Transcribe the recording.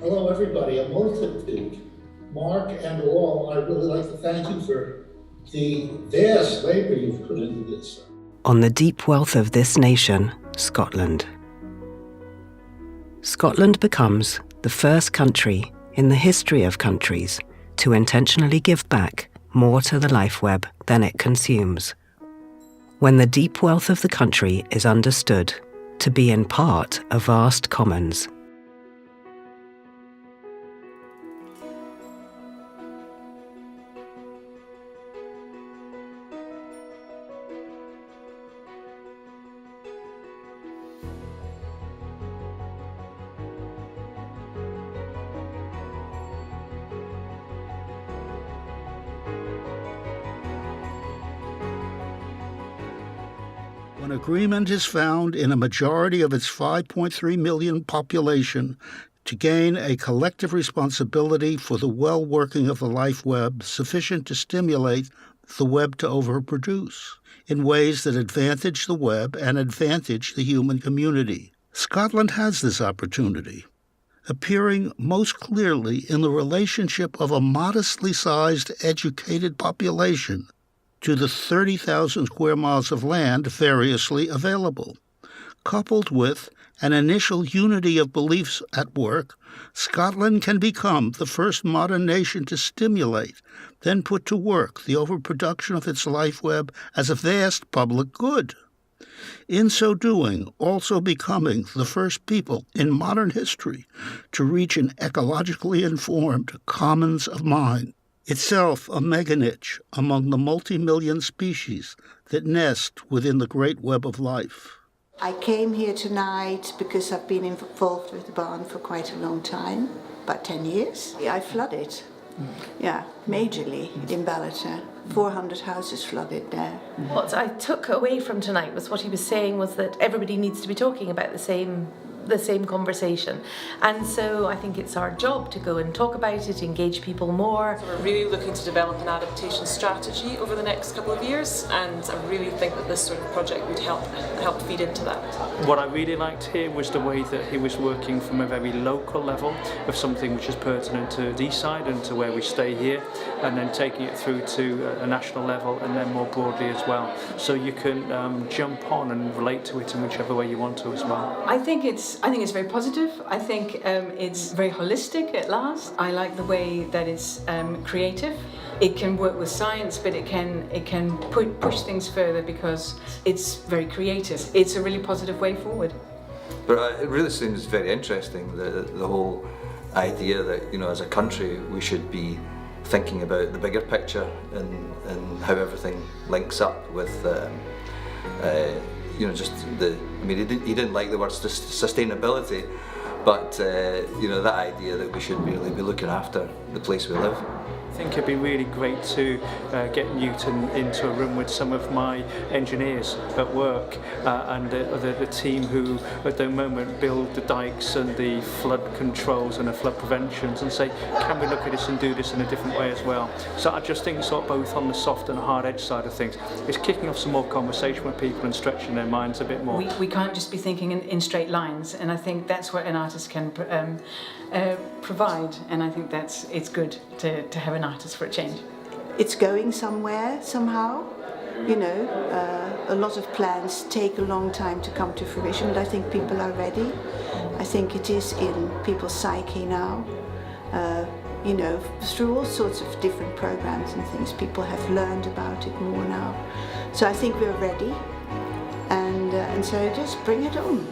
Hello, everybody. A multitude. Mark and all, I really like to thank you for the vast labor you've put into this. On the deep wealth of this nation, Scotland. Scotland becomes the first country in the history of countries to intentionally give back more to the life web than it consumes. When the deep wealth of the country is understood to be in part a vast commons. When agreement is found in a majority of its 5.3 million population to gain a collective responsibility for the well-working of the life web sufficient to stimulate the web to overproduce in ways that advantage the web and advantage the human community. Scotland has this opportunity, appearing most clearly in the relationship of a modestly sized educated population to the 30,000 square miles of land variously available. Coupled with an initial unity of beliefs at work, Scotland can become the first modern nation to stimulate, then put to work the overproduction of its life web as a vast public good. In so doing, also becoming the first people in modern history to reach an ecologically informed commons of mind, itself a mega niche among the multi-million species that nest within the great web of life. I came here tonight because I've been involved with the barn for quite a long time, about 10 years. I flooded, majorly in Ballater. 400 houses flooded there. What I took away from tonight was what he was saying was that everybody needs to be talking about the same conversation, and so I think it's our job to go and talk about it, engage people more. So we're really looking to develop an adaptation strategy over the next couple of years, and I really think that this sort of project would help feed into that. What I really liked here was the way that he was working from a very local level of something which is pertinent to Deeside and to where we stay here, and then taking it through to a national level and then more broadly as well. So you can jump on and relate to it in whichever way you want to as well. I think it's very positive. I think it's very holistic at last. I like the way that it's creative. It can work with science, but it can push things further because it's very creative. It's a really positive way forward. But it really seems very interesting, the whole idea that, as a country we should be thinking about the bigger picture and how everything links up with he didn't like the word sustainability, but that idea that we should really be looking after the place we live. I think it'd be really great to get Newton into a room with some of my engineers at work and the team who at the moment build the dikes and the flood controls and the flood preventions, and say, can we look at this and do this in a different way as well? So I just think sort of both on the soft and hard edge side of things, it's kicking off some more conversation with people and stretching their minds a bit more. We can't just be thinking in straight lines, and I think that's what an artist can provide, and I think it's good to have an artist for a change. It's going somewhere somehow. A lot of plans take a long time to come to fruition, but I think people are ready. I think it is in people's psyche now. Through all sorts of different programs and things, people have learned about it more now. So I think we're ready, and so just bring it on.